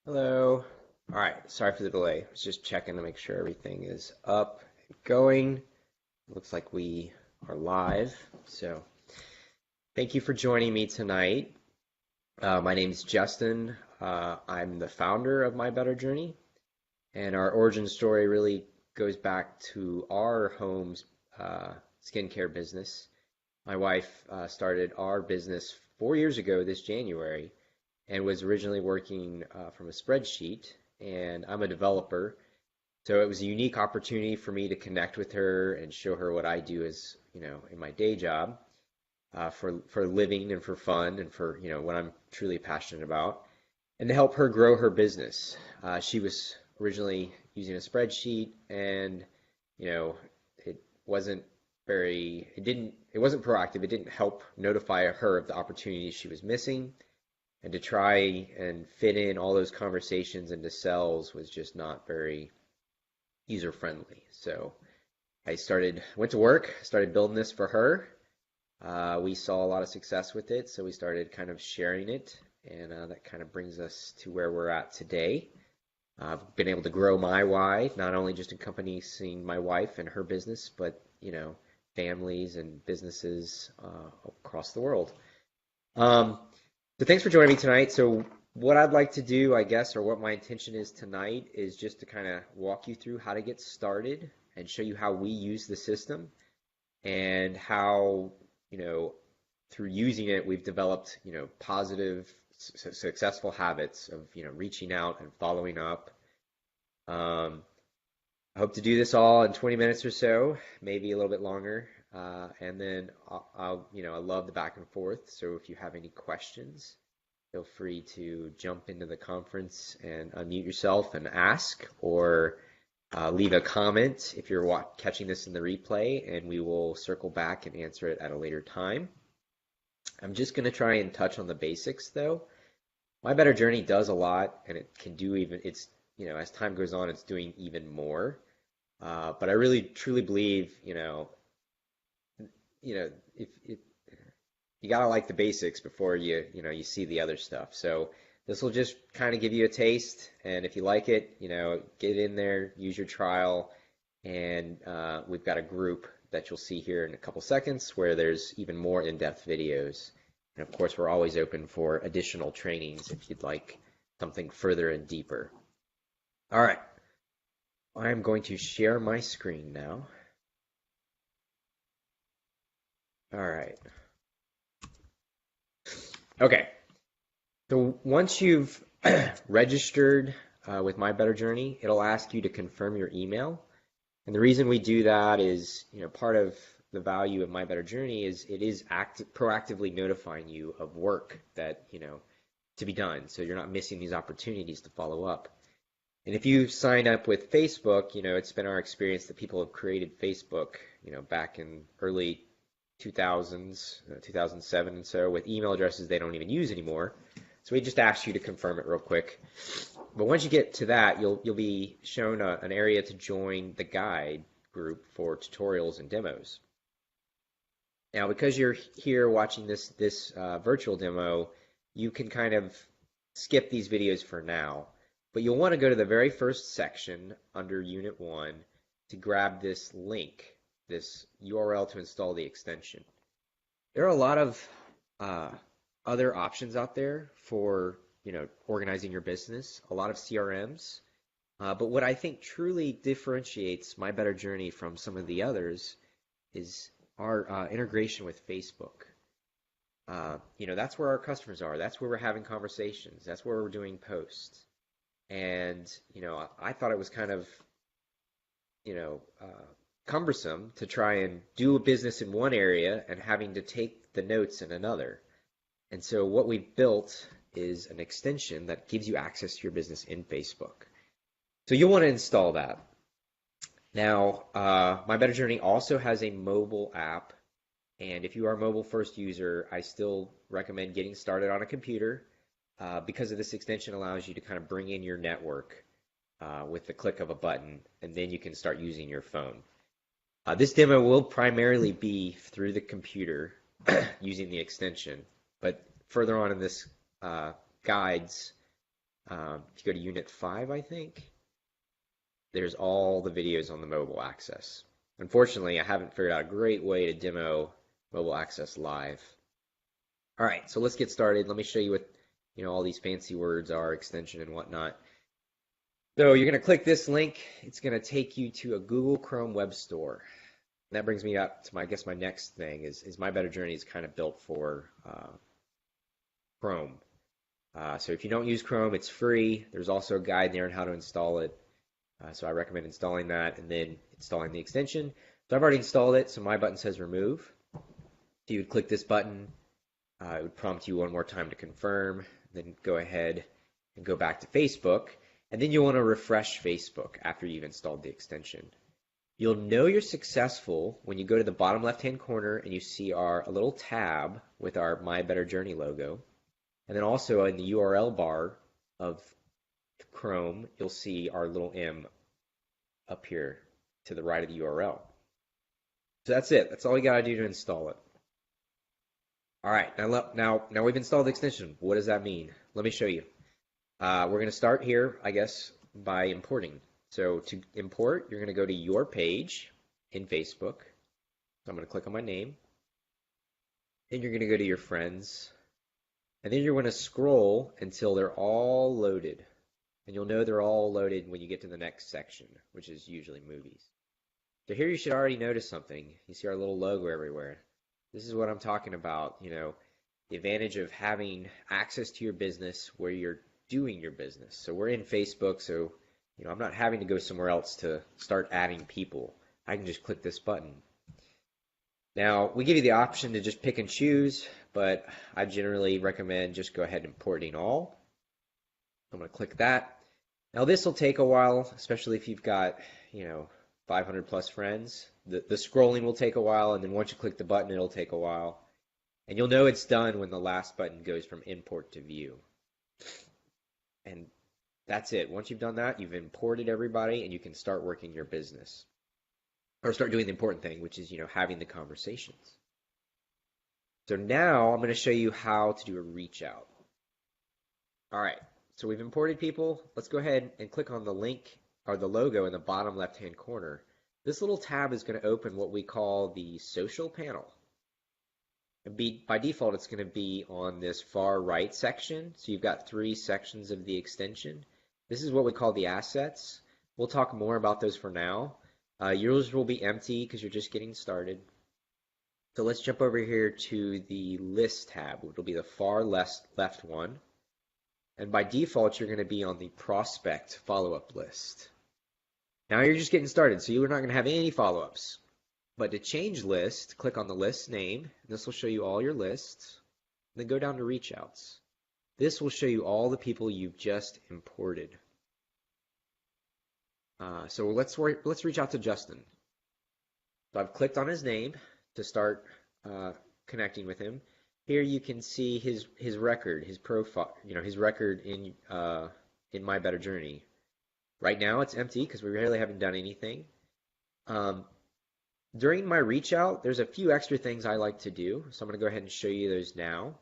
Hello. All right, sorry for the delay. I was just checking to make sure everything is up and going. Looks like we are live. So, thank you for joining me tonight. My name is Justin. I'm the founder of MyBetterJourney, and our origin story really goes back to our home's skincare business. My wife started our business 4 years ago this January and was originally working from a spreadsheet, and I'm a developer. So it was a unique opportunity for me to connect with her and show her what I do as, in my day job for living and for fun and for, what I'm truly passionate about, and to help her grow her business. She was originally using a spreadsheet, and, it wasn't it wasn't proactive. It didn't help notify her of the opportunities she was missing, and to try and fit in all those conversations into cells was just not very user friendly. So went to work, started building this for her. We saw a lot of success with it, so we started kind of sharing it, and that kind of brings us to where we're at today. I've been able to grow my why, not only just encompassing my wife and her business, but families and businesses across the world. So thanks for joining me tonight. So what I'd like to do, I guess, or what my intention is tonight, is just to kind of walk you through how to get started and show you how we use the system and how, through using it, we've developed, positive, successful habits of, reaching out and following up. I hope to do this all in 20 minutes or so, maybe a little bit longer. And then I love the back and forth. So if you have any questions, feel free to jump into the conference and unmute yourself and ask, or leave a comment if you're catching this in the replay, and we will circle back and answer it at a later time. I'm just going to try and touch on the basics though. My Better Journey does a lot, and it can do as time goes on, it's doing even more. But I really truly believe, if you gotta like the basics before you see the other stuff. So this will just kind of give you a taste, and if you like it, get in there, use your trial, and we've got a group that you'll see here in a couple seconds where there's even more in-depth videos. And of course, we're always open for additional trainings if you'd like something further and deeper. All right, I'm going to share my screen now. All right. Okay. So once you've registered with MyBetterJourney, it'll ask you to confirm your email. And the reason we do that is, part of the value of MyBetterJourney is it is proactively notifying you of work that, to be done. So you're not missing these opportunities to follow up. And if you sign up with Facebook, it's been our experience that people have created Facebook, back in early 2000s, 2007, and so with email addresses they don't even use anymore. So we just asked you to confirm it real quick. But once you get to that, you'll be shown an area to join the guide group for tutorials and demos. Now, because you're here watching this virtual demo, you can kind of skip these videos for now. But you'll want to go to the very first section under Unit 1 to grab this link, this URL to install the extension. There are a lot of other options out there for organizing your business, a lot of CRMs. But what I think truly differentiates MyBetterJourney from some of the others is our integration with Facebook. That's where our customers are. That's where we're having conversations. That's where we're doing posts. And, I thought it was kind of, cumbersome to try and do a business in one area and having to take the notes in another. And so what we've built is an extension that gives you access to your business in Facebook. So you'll want to install that. Now, MyBetterJourney also has a mobile app. And if you are a mobile first user, I still recommend getting started on a computer. Because of this extension allows you to kind of bring in your network with the click of a button, and then you can start using your phone. This demo will primarily be through the computer using the extension, but further on in this guides, If you go to Unit 5, I think, there's all the videos on the mobile access. Unfortunately, I haven't figured out a great way to demo mobile access live. All right, so let's get started. Let me show you what all these fancy words are, extension and whatnot. So you're going to click this link. It's going to take you to a Google Chrome web store. And that brings me up to my next thing is MyBetterJourney is kind of built for Chrome. So if you don't use Chrome, it's free. There's also a guide there on how to install it. So I recommend installing that and then installing the extension. So I've already installed it, so my button says remove. So you would click this button. It would prompt you one more time to confirm. Then go ahead and go back to Facebook. And then you'll want to refresh Facebook after you've installed the extension. You'll know you're successful when you go to the bottom left-hand corner and you see a little tab with our MyBetterJourney logo. And then also in the URL bar of Chrome, you'll see our little M up here to the right of the URL. So that's it. That's all you got to do to install it. All right, now we've installed the extension. What does that mean? Let me show you. We're going to start here, I guess, by importing. So to import, you're going to go to your page in Facebook. So I'm going to click on my name. Then you're going to go to your friends. And then you're going to scroll until they're all loaded. And you'll know they're all loaded when you get to the next section, which is usually movies. So here you should already notice something. You see our little logo everywhere. This is what I'm talking about, the advantage of having access to your business where you're doing your business. So we're in Facebook, so I'm not having to go somewhere else to start adding people. I can just click this button. Now, we give you the option to just pick and choose, but I generally recommend just go ahead and importing all. I'm going to click that. Now this will take a while, especially if you've got, 500 plus friends. The scrolling will take a while, and then once you click the button, it'll take a while. And you'll know it's done when the last button goes from import to view. And that's it. Once you've done that, you've imported everybody, and you can start working your business. Or start doing the important thing, which is, having the conversations. So now I'm going to show you how to do a reach out. All right. So we've imported people. Let's go ahead and click on the link or the logo in the bottom left-hand corner. This little tab is going to open what we call the social panel. And by default, it's going to be on this far right section. So you've got 3 sections of the extension. This is what we call the assets. We'll talk more about those for now. Yours will be empty because you're just getting started. So let's jump over here to the list tab, which will be the far left one. And by default, you're going to be on the prospect follow-up list. Now you're just getting started, so you're not going to have any follow-ups. But to change list, click on the list name. This will show you all your lists. Then go down to reach outs. This will show you all the people you've just imported. So let's reach out to Justin. So I've clicked on his name to start connecting with him. Here you can see his record, his profile, his record in MyBetterJourney. Right now it's empty because we really haven't done anything. During my reach out, there's a few extra things I like to do. So I'm going to go ahead and show you those now.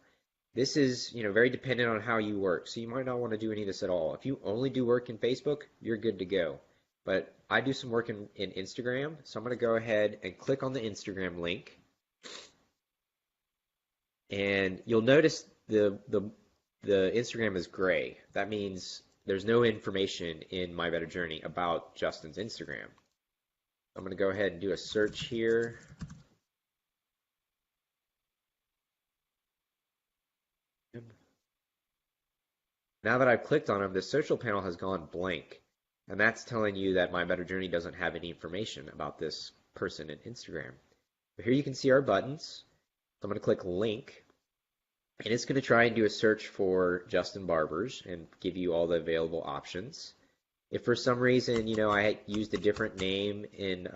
This is, very dependent on how you work. So you might not want to do any of this at all. If you only do work in Facebook, you're good to go. But I do some work in Instagram. So I'm going to go ahead and click on the Instagram link. And you'll notice the Instagram is gray. That means there's no information in MyBetterJourney about Justin's Instagram. I'm going to go ahead and do a search here. Now that I've clicked on him, the social panel has gone blank. And that's telling you that MyBetterJourney doesn't have any information about this person in Instagram. But here you can see our buttons. So I'm going to click link. And it's going to try and do a search for Justin Barbers and give you all the available options. If for some reason, I used a different name in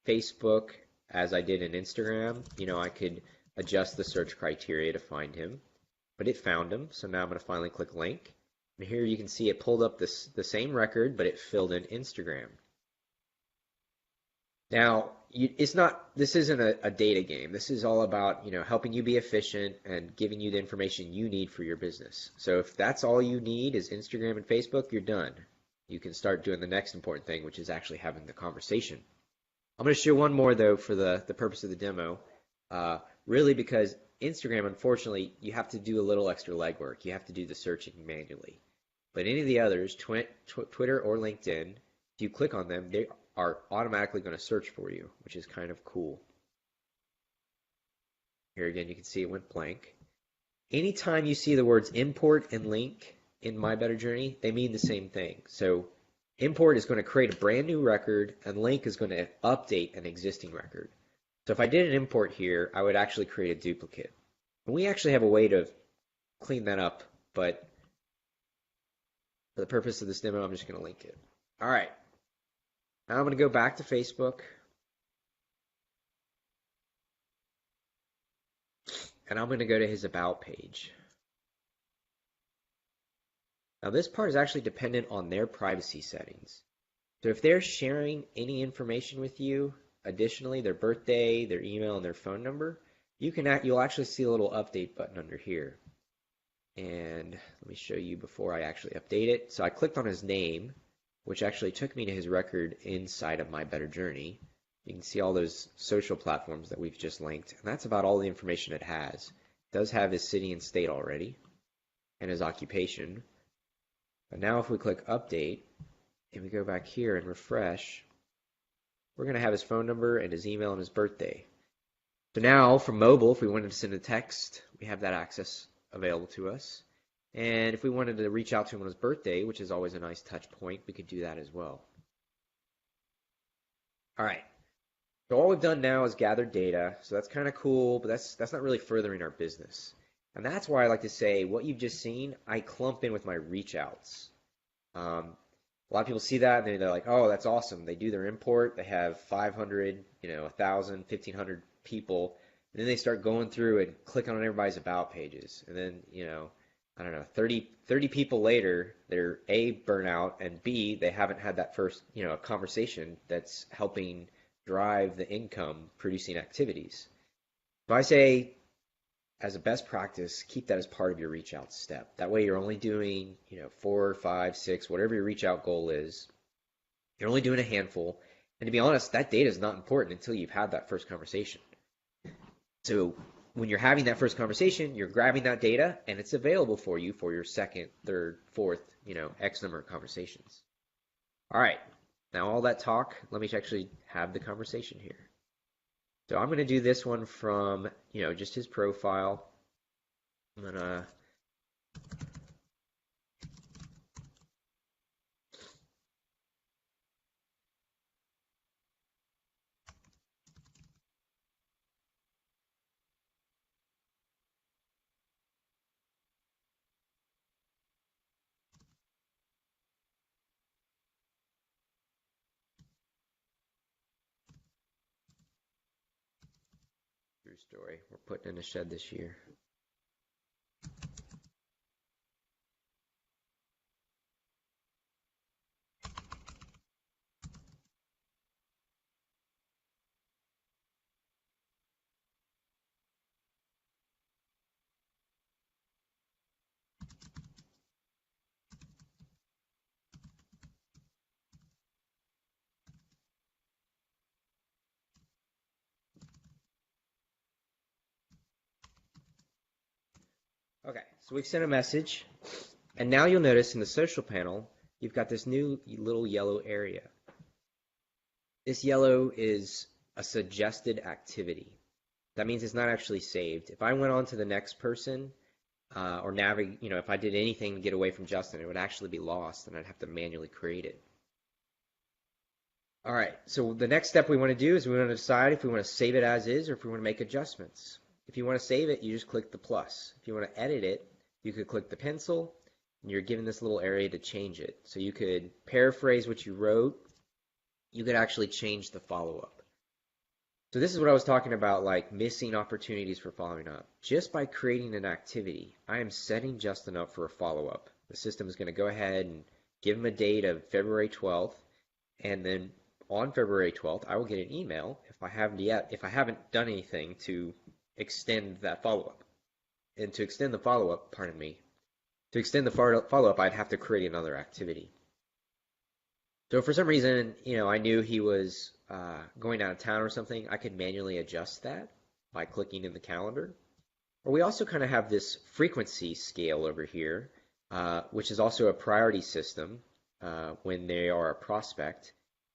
Facebook as I did in Instagram, I could adjust the search criteria to find him. But it found him, so now I'm going to finally click link. And here you can see it pulled up the same record, but it filled in Instagram. Now, this isn't a data game. This is all about, helping you be efficient and giving you the information you need for your business. So if that's all you need is Instagram and Facebook, you're done. You can start doing the next important thing, which is actually having the conversation. I'm going to show one more, though, for the purpose of the demo, really because Instagram, unfortunately, you have to do a little extra legwork. You have to do the searching manually. But any of the others, Twitter or LinkedIn, if you click on them, they are automatically going to search for you, which is kind of cool. Here again, you can see it went blank. Anytime you see the words import and link in MyBetterJourney, they mean the same thing. So import is going to create a brand new record, and link is going to update an existing record. So if I did an import here, I would actually create a duplicate. And we actually have a way to clean that up, but for the purpose of this demo, I'm just going to link it. All right. Now I'm going to go back to Facebook. And I'm going to go to his About page. Now this part is actually dependent on their privacy settings. So if they're sharing any information with you, additionally, their birthday, their email, and their phone number, you'll actually see a little update button under here. And let me show you before I actually update it. So I clicked on his name, which actually took me to his record inside of MyBetterJourney. You can see all those social platforms that we've just linked, and that's about all the information it has. It does have his city and state already, and his occupation. But now if we click Update, and we go back here and refresh, we're going to have his phone number and his email and his birthday. So now, from mobile, if we wanted to send a text, we have that access available to us. And if we wanted to reach out to him on his birthday, which is always a nice touch point, we could do that as well. All right. So all we've done now is gathered data. So that's kind of cool, but that's not really furthering our business. And that's why I like to say what you've just seen, I clump in with my reach outs. A lot of people see that and they're like, oh, that's awesome. They do their import. They have 500, 1,000, 1,500 people. And then they start going through and clicking on everybody's About pages. And then, I don't know, 30 people later, they're A, burnout, and B, they haven't had that first, conversation that's helping drive the income producing activities. So I say, as a best practice, keep that as part of your reach out step. That way you're only doing, 4, 5, 6, whatever your reach out goal is. You're only doing a handful. And to be honest, that data is not important until you've had that first conversation. So when you're having that first conversation, you're grabbing that data and it's available for you for your second, third, fourth, X number of conversations. All right. Now all that talk, let me actually have the conversation here. So I'm going to do this one from, just his profile. I'm going to true story. We're putting in a shed this year. Okay, so we've sent a message, and now you'll notice in the social panel, you've got this new little yellow area. This yellow is a suggested activity. That means it's not actually saved. If I went on to the next person, or navigate, if I did anything to get away from Justin, it would actually be lost, and I'd have to manually create it. All right, so the next step we want to do is we want to decide if we want to save it as is or if we want to make adjustments. If you want to save it, you just click the plus. If you want to edit it, you could click the pencil, and you're given this little area to change it. So you could paraphrase what you wrote. You could actually change the follow-up. So this is what I was talking about, like missing opportunities for following up. Just by creating an activity, I am setting Justin up for a follow-up. The system is going to go ahead and give him a date of February 12th, and then on February 12th, I will get an email if I haven't done anything to extend that follow-up. And to extend the follow-up, to extend the follow-up, I'd have to create another activity. So for some reason, I knew he was going out of town or something, I could manually adjust that by clicking in the calendar. Or we also kind of have this frequency scale over here, which is also a priority system when they are a prospect.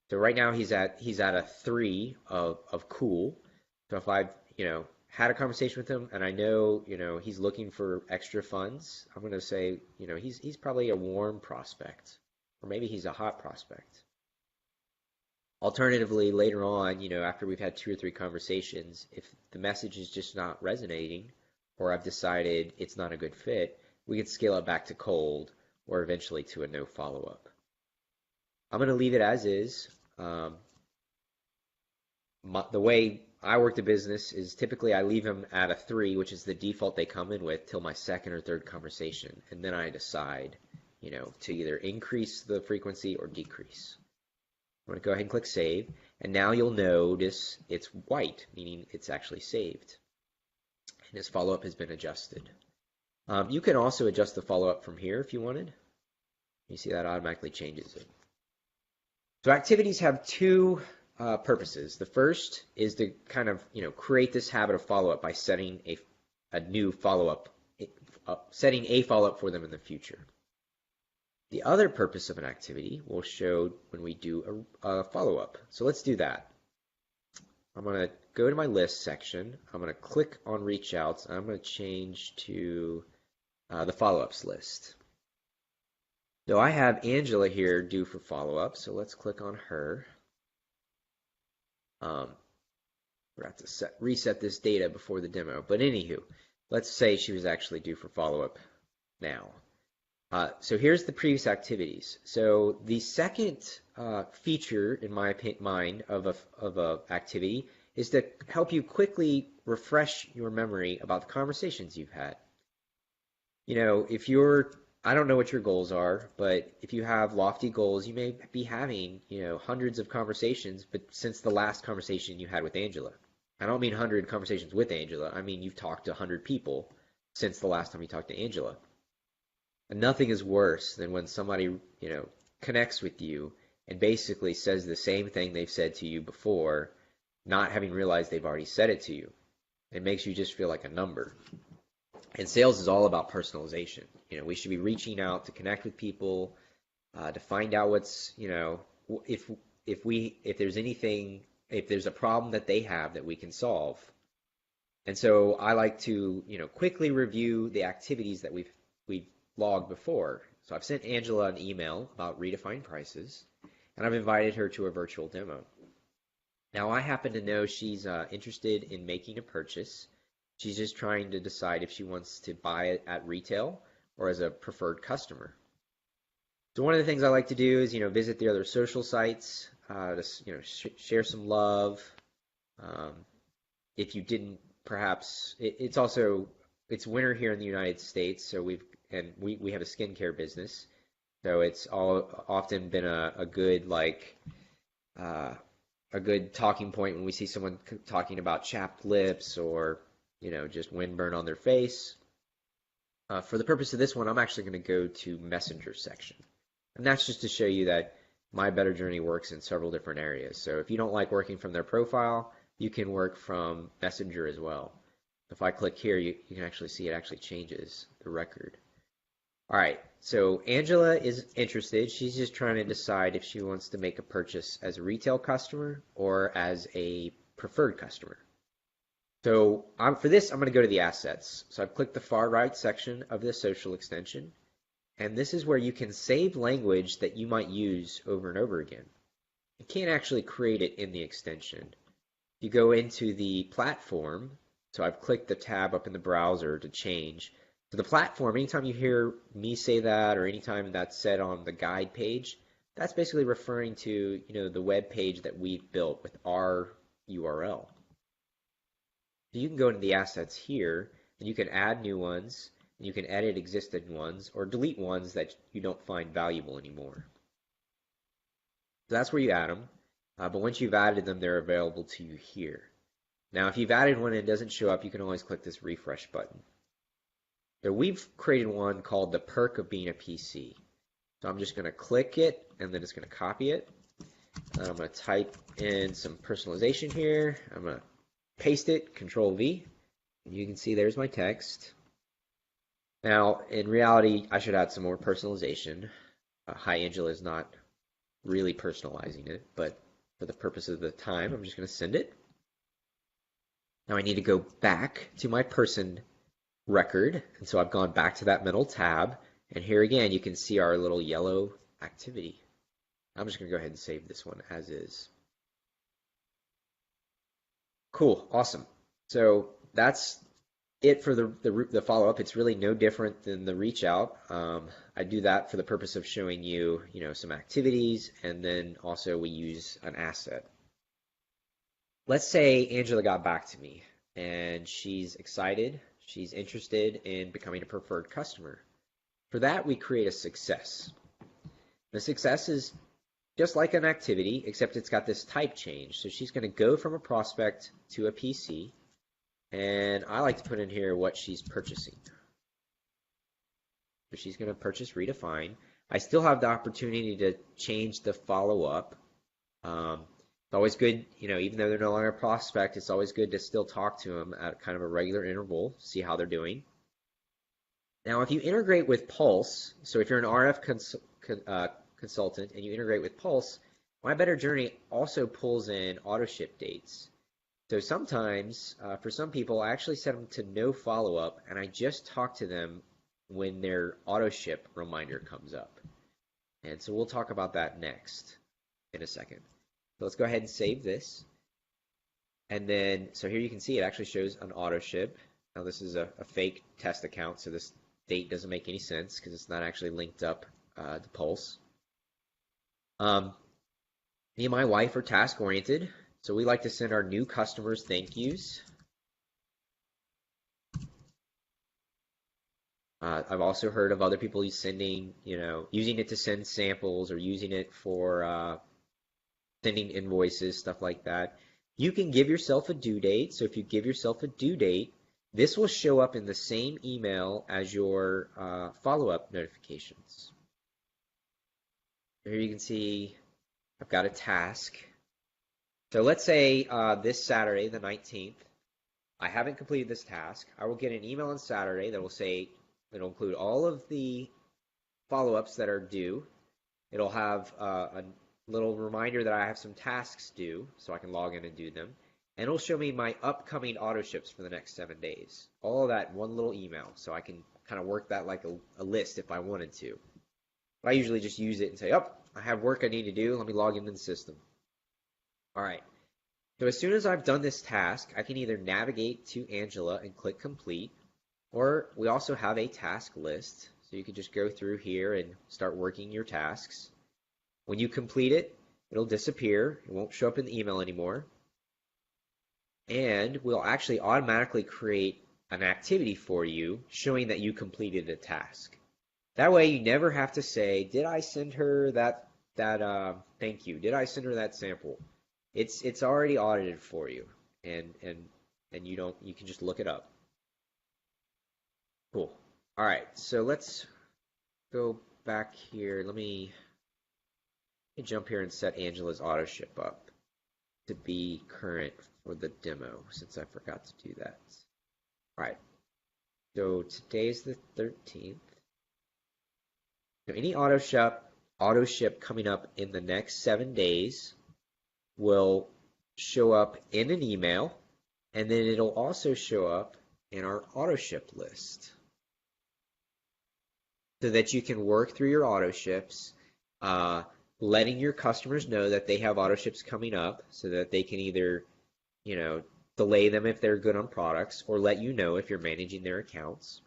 So right now he's at a 3 of cool. So if I've had a conversation with him and I know he's looking for extra funds, I'm going to say he's probably a warm prospect, or maybe he's a hot prospect. Alternatively, later on, after we've had 2 or 3 conversations, if the message is just not resonating, or I've decided it's not a good fit, we can scale it back to cold or eventually to a no follow-up. I'm going to leave it as is. The way I work the business is typically I leave them at a 3, which is the default they come in with, till my second or third conversation, and then I decide, to either increase the frequency or decrease. I'm going to go ahead and click save, and now you'll notice it's white, meaning it's actually saved, and his follow-up has been adjusted. You can also adjust the follow-up from here if you wanted. You see that automatically changes it. So activities have 2 purposes. The first is to kind of create this habit of follow-up by setting a new follow-up, setting a follow-up for them in the future. The other purpose of an activity will show when we do a follow-up. So let's do that. I'm going to go to my list section. I'm going to click on reach outs. I'm going to change to the follow-ups list. So I have Angela here due for follow-up, so let's click on her. We're going to have to reset this data before the demo, but anywho, let's say she was actually due for follow-up now. So here's the previous activities. So the second feature, in my mind, of a activity is to help you quickly refresh your memory about the conversations you've had. I don't know what your goals are, but if you have lofty goals, you may be having, hundreds of conversations, but since the last conversation you had with Angela. I don't mean 100 conversations with Angela. I mean, you've talked to 100 people since the last time you talked to Angela. And nothing is worse than when somebody, connects with you and basically says the same thing they've said to you before, not having realized they've already said it to you. It makes you just feel like a number. And sales is all about personalization. We should be reaching out to connect with people, to find out what's, if there's a problem that they have that we can solve. And so I like to, quickly review the activities that we've logged before. So I've sent Angela an email about redefined prices, and I've invited her to a virtual demo. Now I happen to know she's interested in making a purchase. She's just trying to decide if she wants to buy it at retail or as a preferred customer. So one of the things I like to do is, visit the other social sites, to share some love. If you didn't, perhaps it's winter here in the United States, so we have a skincare business, so it's often been a good talking point when we see someone talking about chapped lips or just windburn on their face. For the purpose of this one, I'm actually going to go to Messenger section. And that's just to show you that MyBetterJourney works in several different areas. So if you don't like working from their profile, you can work from Messenger as well. If I click here, you can actually see it actually changes the record. All right, so Angela is interested. She's just trying to decide if she wants to make a purchase as a retail customer or as a preferred customer. So for this, I'm going to go to the assets. So I've clicked the far right section of the social extension, and this is where you can save language that you might use over and over again. You can't actually create it in the extension. You go into the platform, so I've clicked the tab up in the browser to change. So the platform, anytime you hear me say that or anytime that's said on the guide page, that's basically referring to the web page that we've built with our URL. So you can go into the assets here, and you can add new ones, and you can edit existing ones, or delete ones that you don't find valuable anymore. So that's where you add them. But once you've added them, they're available to you here. Now, if you've added one and it doesn't show up, you can always click this refresh button. So we've created one called the perk of being a PC. So I'm just going to click it, and then it's going to copy it. And I'm going to type in some personalization here. I'm going to paste it, Control V. And you can see there's my text. Now, in reality, I should add some more personalization. Hi, Angela is not really personalizing it, but for the purpose of the time, I'm just going to send it. Now I need to go back to my person record, and so I've gone back to that middle tab, and here again you can see our little yellow activity. I'm just going to go ahead and save this one as is. Cool, awesome. So that's it for the follow-up. It's really no different than the reach out. I do that for the purpose of showing you, some activities, and then also we use an asset. Let's say Angela got back to me and she's excited, she's interested in becoming a preferred customer. For that, we create a success. The success is just like an activity, except it's got this type change. So she's going to go from a prospect to a PC, and I like to put in here what she's purchasing. So she's going to purchase Redefine. I still have the opportunity to change the follow-up. It's always good, even though they're no longer a prospect, it's always good to still talk to them at kind of a regular interval, see how they're doing. Now, if you integrate with Pulse, so if you're an RF consultant and you integrate with Pulse, MyBetterJourney also pulls in auto ship dates. So sometimes, for some people, I actually set them to no follow-up, and I just talk to them when their auto ship reminder comes up. And so we'll talk about that next in a second. So let's go ahead and save this. And then, so here you can see it actually shows an auto ship. Now this is a fake test account, so this date doesn't make any sense because it's not actually linked up to Pulse. Me and my wife are task oriented, so we like to send our new customers thank yous. I've also heard of other people sending, using it to send samples or using it for sending invoices, stuff like that. You can give yourself a due date. So if you give yourself a due date, this will show up in the same email as your follow-up notifications. Here you can see I've got a task. So let's say this Saturday, the 19th, I haven't completed this task. I will get an email on Saturday that will say, it'll include all of the follow-ups that are due. It'll have a little reminder that I have some tasks due, so I can log in and do them. And it'll show me my upcoming auto ships for the next 7 days. All of that in one little email, so I can kind of work that like a list if I wanted to. But I usually just use it and say, I have work I need to do. Let me log into the system. All right. So as soon as I've done this task, I can either navigate to Angela and click complete, or we also have a task list. So you can just go through here and start working your tasks. When you complete it, it'll disappear. It won't show up in the email anymore. And we'll actually automatically create an activity for you showing that you completed a task. That way you never have to say, did I send her that thank you? Did I send her that sample? It's already audited for you, and you can just look it up. Cool. All right, so let's go back here. Let me jump here and set Angela's auto ship up to be current for the demo, since I forgot to do that. All right, so today's the 13th. So any auto ship coming up in the next 7 days will show up in an email, and then it'll also show up in our auto ship list, so that you can work through your auto ships, letting your customers know that they have auto ships coming up, so that they can either, delay them if they're good on products, or let you know if you're managing their accounts.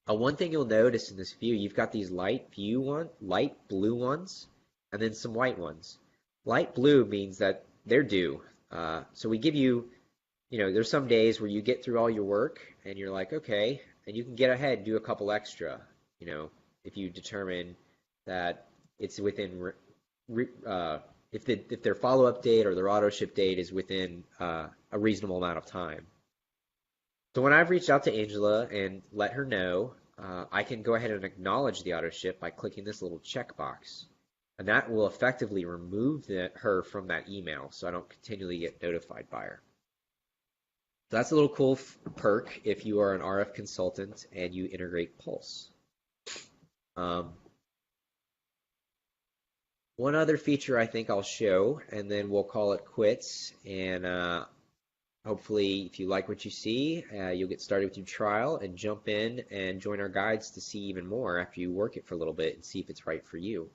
One thing you'll notice in this view, you've got these light blue ones, and then some white ones. Light blue means that they're due. So we give you, there's some days where you get through all your work and you're like, okay, and you can get ahead and do a couple extra, if you determine that it's within if their follow-up date or their auto ship date is within a reasonable amount of time. So when I've reached out to Angela and let her know, I can go ahead and acknowledge the auto ship by clicking this little checkbox. And that will effectively remove her from that email so I don't continually get notified by her. So that's a little cool perk if you are an RF consultant and you integrate Pulse. One other feature I think I'll show, and then we'll call it quits. And hopefully, if you like what you see, you'll get started with your trial and jump in and join our guides to see even more after you work it for a little bit and see if it's right for you.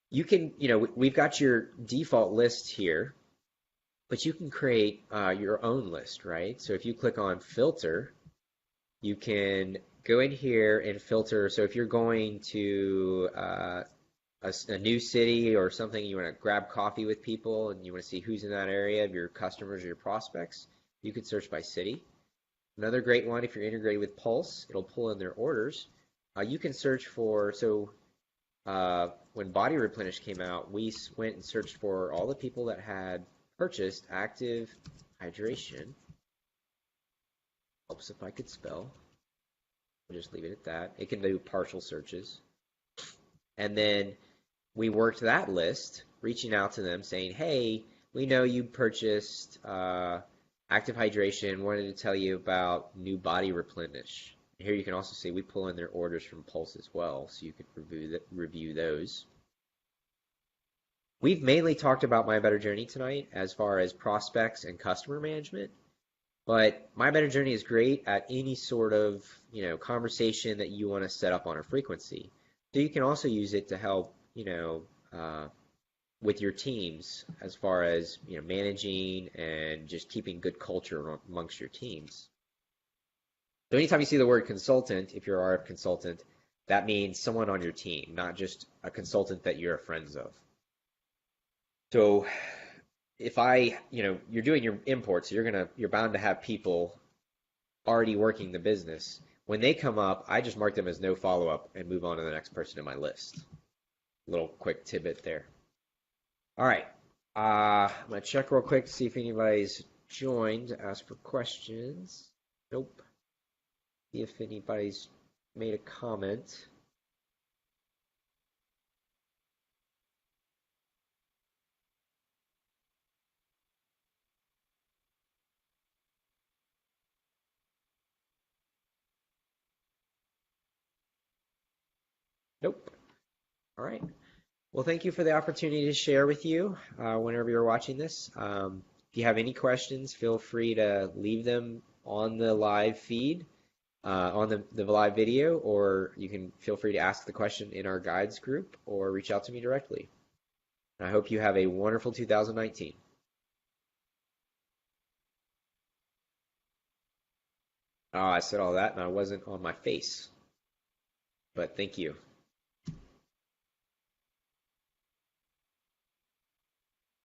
You can, we've got your default list here, but you can create your own list, right? So if you click on filter, you can go in here and filter. So if you're going to a new city or something, you want to grab coffee with people and you want to see who's in that area of your customers or your prospects, you can search by city. Another great one, if you're integrated with Pulse, it'll pull in their orders. You can search for, when Body Replenish came out, we went and searched for all the people that had purchased active hydration. Helps if I could spell. We'll just leave it at that. It can do partial searches. And then we worked that list, reaching out to them saying, hey, we know you purchased active hydration, wanted to tell you about new Body Replenish. Here you can also see we pull in their orders from Pulse as well, so you can review those. We've mainly talked about MyBetterJourney tonight as far as prospects and customer management, but MyBetterJourney is great at any sort of conversation that you want to set up on a frequency. So you can also use it to help with your teams as far as managing and just keeping good culture amongst your teams. So anytime you see the word consultant, if you're an RF consultant, that means someone on your team, not just a consultant that you're friends of. So if you're doing your imports, so you're bound to have people already working the business. When they come up, I just mark them as no follow-up and move on to the next person in my list. Little quick tidbit there. All right. I'm going to check real quick to see if anybody's joined to ask for questions. Nope. See if anybody's made a comment. Nope. All right. Well, thank you for the opportunity to share with you whenever you're watching this. If you have any questions, feel free to leave them on the live feed, on the live video, or you can feel free to ask the question in our guides group or reach out to me directly. I hope you have a wonderful 2019. Oh, I said all that and I wasn't on my face, but thank you.